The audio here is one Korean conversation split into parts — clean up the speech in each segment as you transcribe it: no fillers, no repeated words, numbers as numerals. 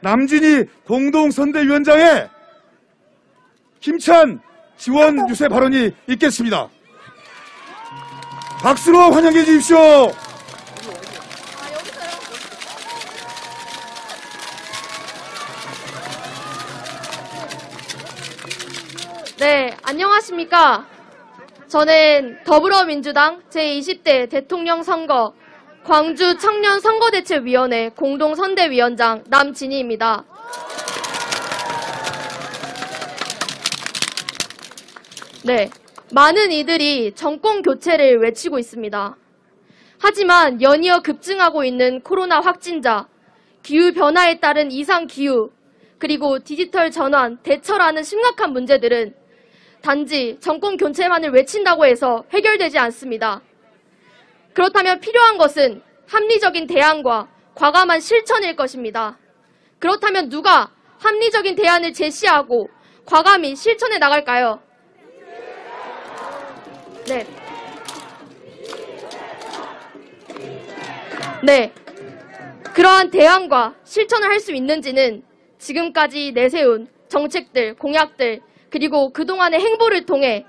남진희 공동선대위원장의 힘찬 지원 유세 발언이 있겠습니다. 박수로 환영해 주십시오. 네, 안녕하십니까. 저는 더불어민주당 제20대 대통령 선거 광주 청년 선거대책위원회 공동선대위원장 남진희입니다. 네, 많은 이들이 정권 교체를 외치고 있습니다. 하지만 연이어 급증하고 있는 코로나 확진자, 기후변화에 따른 이상기후, 그리고 디지털 전환, 대처라는 심각한 문제들은 단지 정권 교체만을 외친다고 해서 해결되지 않습니다. 그렇다면 필요한 것은 합리적인 대안과 과감한 실천일 것입니다. 그렇다면 누가 합리적인 대안을 제시하고 과감히 실천해 나갈까요? 네. 그러한 대안과 실천을 할 수 있는지는 지금까지 내세운 정책들, 공약들, 그리고 그동안의 행보를 통해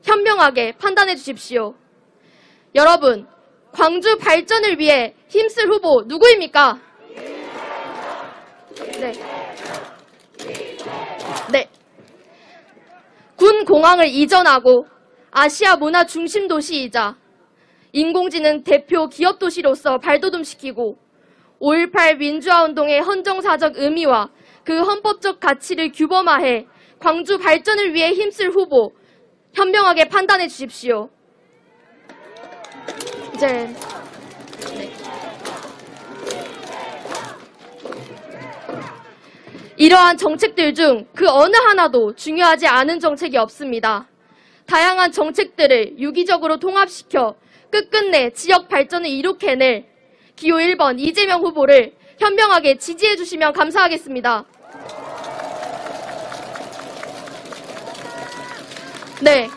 현명하게 판단해 주십시오. 여러분, 광주 발전을 위해 힘쓸 후보 누구입니까? 네. 군 공항을 이전하고 아시아 문화 중심 도시이자 인공지능 대표 기업 도시로서 발돋움시키고 5.18 민주화운동의 헌정사적 의미와 그 헌법적 가치를 규범화해 광주 발전을 위해 힘쓸 후보 현명하게 판단해 주십시오. 이러한 정책들 중 그 어느 하나도 중요하지 않은 정책이 없습니다. 다양한 정책들을 유기적으로 통합시켜 끝끝내 지역 발전을 이룩해낼 기호 1번 이재명 후보를 현명하게 지지해 주시면 감사하겠습니다. 네,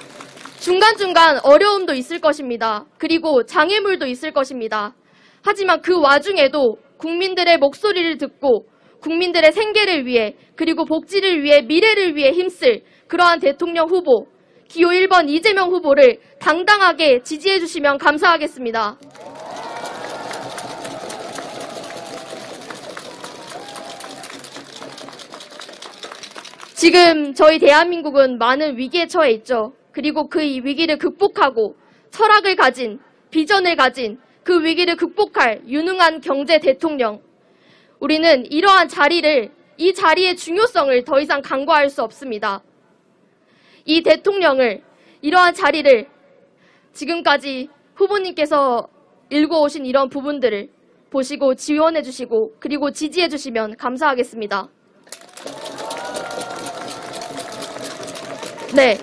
중간중간 어려움도 있을 것입니다. 그리고 장애물도 있을 것입니다. 하지만 그 와중에도 국민들의 목소리를 듣고 국민들의 생계를 위해 그리고 복지를 위해 미래를 위해 힘쓸 그러한 대통령 후보 기호 1번 이재명 후보를 당당하게 지지해 주시면 감사하겠습니다. 지금 저희 대한민국은 많은 위기에 처해 있죠. 그리고 그 위기를 극복하고 철학을 가진, 비전을 가진 그 위기를 극복할 유능한 경제 대통령. 우리는 이러한 자리를, 이 자리의 중요성을 더 이상 간과할 수 없습니다. 이 대통령을, 이러한 자리를 지금까지 후보님께서 읽어오신 이런 부분들을 보시고 지원해 주시고 그리고 지지해 주시면 감사하겠습니다. 네,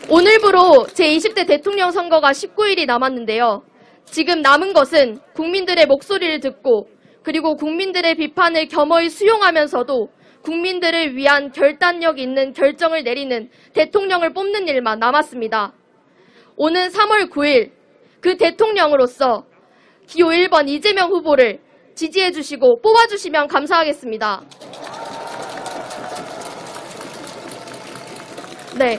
오늘부로 제20대 대통령 선거가 19일이 남았는데요. 지금 남은 것은 국민들의 목소리를 듣고 그리고 국민들의 비판을 겸허히 수용하면서도 국민들을 위한 결단력 있는 결정을 내리는 대통령을 뽑는 일만 남았습니다. 오는 3월 9일 그 대통령으로서 기호 1번 이재명 후보를 지지해 주시고 뽑아주시면 감사하겠습니다. 네,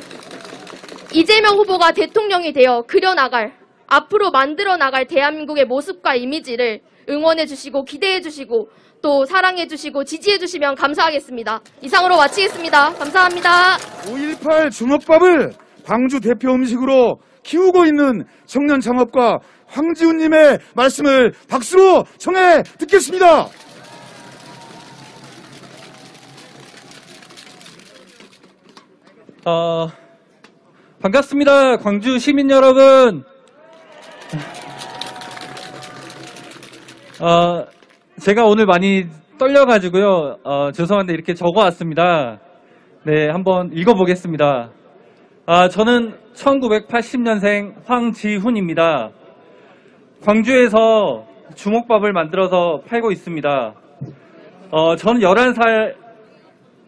이재명 후보가 대통령이 되어 그려나갈, 앞으로 만들어 나갈 대한민국의 모습과 이미지를 응원해 주시고 기대해 주시고 또 사랑해 주시고 지지해 주시면 감사하겠습니다. 이상으로 마치겠습니다. 감사합니다. 5.18 주먹밥을 광주 대표 음식으로 키우고 있는 청년 창업가 황지훈님의 말씀을 박수로 청해 듣겠습니다. 반갑습니다. 광주 시민 여러분. 제가 오늘 많이 떨려가지고요. 죄송한데 이렇게 적어왔습니다. 네, 한번 읽어보겠습니다. 저는 1980년생 황지훈입니다. 광주에서 주먹밥을 만들어서 팔고 있습니다. 저는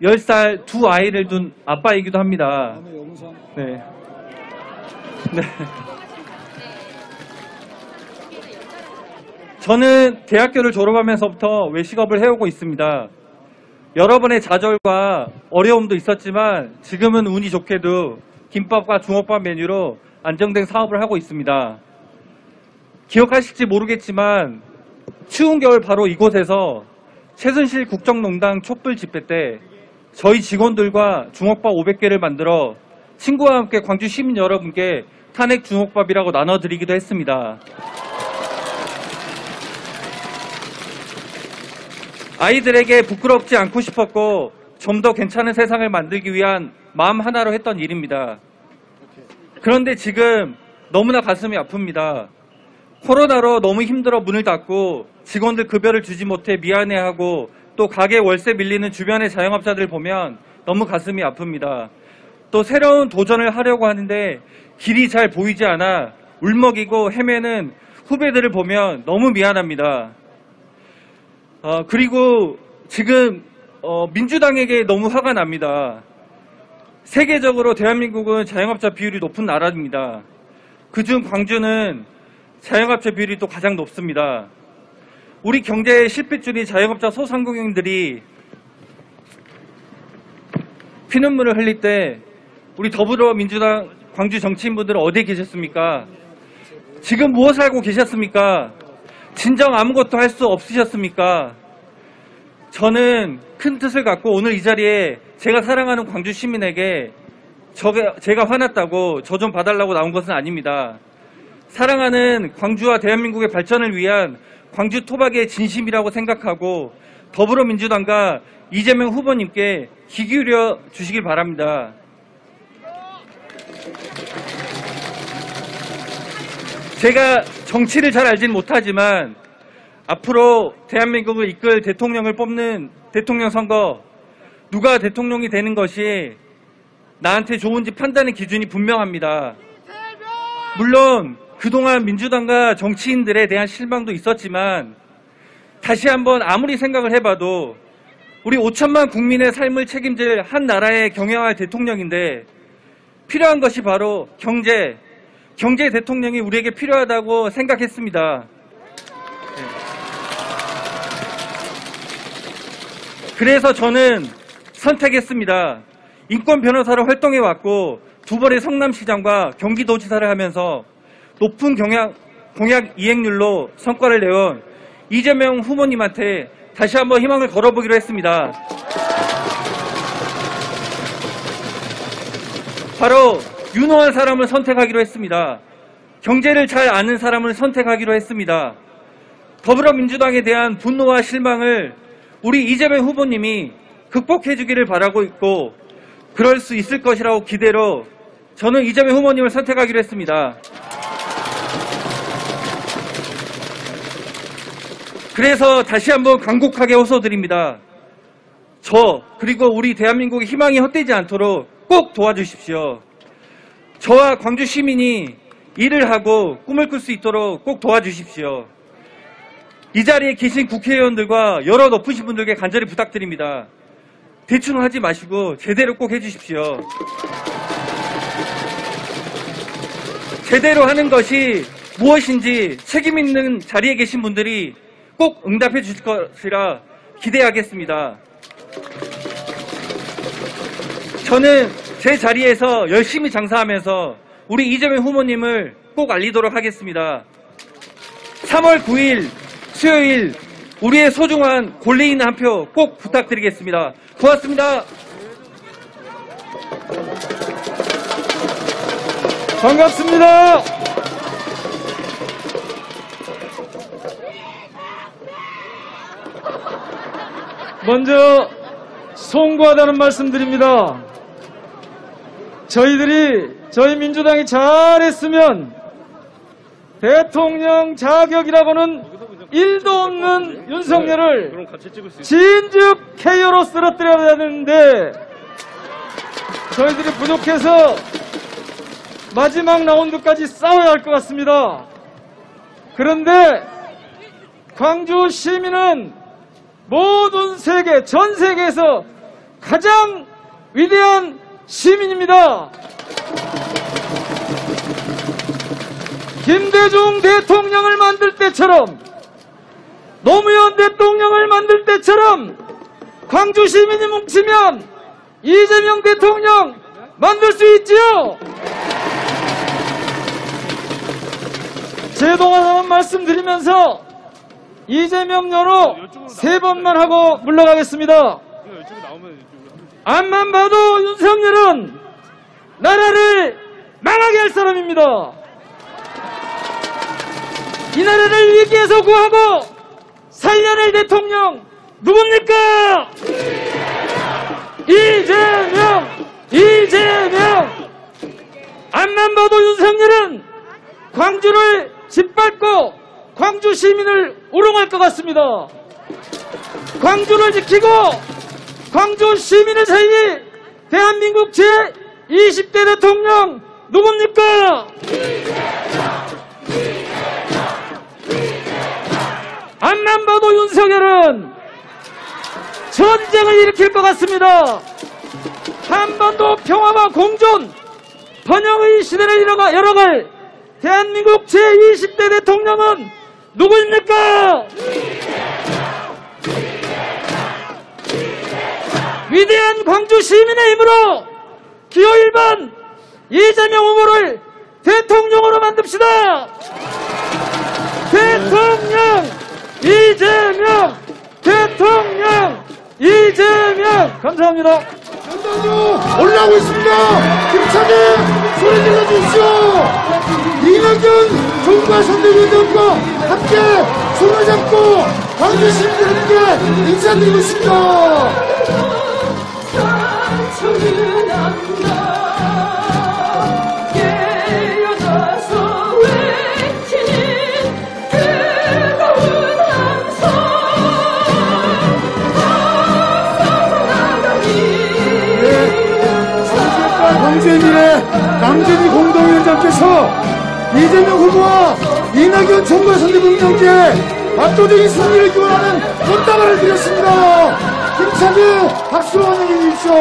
10살 두 아이를 둔 아빠이기도 합니다. 네. 저는 대학교를 졸업하면서부터 외식업을 해오고 있습니다. 여러 번의 좌절과 어려움도 있었지만 지금은 운이 좋게도 김밥과 중업밥 메뉴로 안정된 사업을 하고 있습니다. 기억하실지 모르겠지만 추운 겨울 바로 이곳에서 최순실 국정농단 촛불 집회 때 저희 직원들과 중업밥 500개를 만들어 친구와 함께 광주 시민 여러분께 탄핵 중업밥이라고 나눠드리기도 했습니다. 아이들에게 부끄럽지 않고 싶었고 좀 더 괜찮은 세상을 만들기 위한 마음 하나로 했던 일입니다. 그런데 지금 너무나 가슴이 아픕니다. 코로나로 너무 힘들어 문을 닫고 직원들 급여를 주지 못해 미안해하고 또 가게 월세 밀리는 주변의 자영업자들 보면 너무 가슴이 아픕니다. 또 새로운 도전을 하려고 하는데 길이 잘 보이지 않아 울먹이고 헤매는 후배들을 보면 너무 미안합니다. 그리고 지금 민주당에게 너무 화가 납니다. 세계적으로 대한민국은 자영업자 비율이 높은 나라입니다. 그중 광주는 자영업자 비율이 또 가장 높습니다. 우리 경제의 실핏줄이 자영업자 소상공인들이 피눈물을 흘릴 때 우리 더불어민주당 광주 정치인분들은 어디에 계셨습니까? 지금 무엇을 하고 계셨습니까? 진정 아무것도 할 수 없으셨습니까? 저는 큰 뜻을 갖고 오늘 이 자리에 제가 사랑하는 광주 시민에게 제가 화났다고 저 좀 봐달라고 나온 것은 아닙니다. 사랑하는 광주와 대한민국의 발전을 위한 광주 토박의 진심이라고 생각하고 더불어민주당과 이재명 후보님께 귀 기울여 주시길 바랍니다. 제가 정치를 잘 알진 못하지만 앞으로 대한민국을 이끌 대통령을 뽑는 대통령 선거 누가 대통령이 되는 것이 나한테 좋은지 판단의 기준이 분명합니다. 물론 그동안 민주당과 정치인들에 대한 실망도 있었지만 다시 한번 아무리 생각을 해봐도 우리 5천만 국민의 삶을 책임질 한 나라의 경영할 대통령인데 필요한 것이 바로 경제 대통령이 우리에게 필요하다고 생각했습니다. 그래서 저는 선택했습니다. 인권 변호사로 활동해왔고 두 번의 성남시장과 경기도지사를 하면서 높은 공약 이행률로 성과를 내온 이재명 후보님한테 다시 한번 희망을 걸어보기로 했습니다. 바로 유능한 사람을 선택하기로 했습니다. 경제를 잘 아는 사람을 선택하기로 했습니다. 더불어민주당에 대한 분노와 실망을 우리 이재명 후보님이 극복해 주기를 바라고 있고 그럴 수 있을 것이라고 기대로 저는 이재명 후보님을 선택하기로 했습니다. 그래서 다시 한번 간곡하게 호소드립니다. 저 그리고 우리 대한민국의 희망이 헛되지 않도록 꼭 도와주십시오. 저와 광주 시민이 일을 하고 꿈을 꿀 수 있도록 꼭 도와주십시오. 이 자리에 계신 국회의원들과 여러 높으신 분들께 간절히 부탁드립니다. 대충 하지 마시고 제대로 꼭 해주십시오. 제대로 하는 것이 무엇인지 책임 있는 자리에 계신 분들이 꼭 응답해 주실 것이라 기대하겠습니다. 저는 제 자리에서 열심히 장사하면서 우리 이재명 후보님을 꼭 알리도록 하겠습니다. 3월 9일 수요일 우리의 소중한 권리 있는 한 표 꼭 부탁드리겠습니다. 고맙습니다. 반갑습니다. 먼저 송구하다는 말씀드립니다. 저희 민주당이 잘했으면 대통령 자격이라고는 1도 없는 윤석열을 진즉 KO로 쓰러뜨려야 되는데 저희들이 부족해서 마지막 라운드까지 싸워야 할 것 같습니다. 그런데 광주 시민은 모든 세계, 전 세계에서 가장 위대한 시민입니다. 김대중 대통령을 만들 때처럼, 노무현 대통령을 만들 때처럼 광주 시민이 뭉치면 이재명 대통령 만들 수 있지요. 제동하다는 말씀드리면서 이재명 연호 3번만 하고 물러가겠습니다. 앞만 봐도 윤석열은 나라를 망하게 할 사람입니다. 이 나라를 위기에서 구하고 살려낼 대통령 누굽니까? 이재명! 앞만 봐도 윤석열은 광주를 짓밟고 광주 시민을 우롱할 것 같습니다. 광주를 지키고 광주 시민을 살릴 대한민국 제20대 대통령 누굽니까? 앞만 봐도 윤석열은 전쟁을 일으킬 것 같습니다. 한반도 평화와 공존, 번영의 시대를 열어갈 대한민국 제20대 대통령은 누구입니까? 위대한 광주 시민의 힘으로 기호 1번 이재명 후보를 대통령으로 만듭시다. 대통령 이재명! 대통령 이재명! 감사합니다. 전당도 올라오고 있습니다. 힘차게 소리 질러주십시오. 이낙연 정부와 선대위원장과 함께 손을 잡고 광주 시민들에게 인사드리고 있습니다. 광주의 미래 남재미 공동위원장께서 이재명 후보와 이낙연 정부와 선대위원장께 압도적인 승리를 기원하는 꽃다발을 드렸습니다. 힘차게 박수로 환영해 주십시오.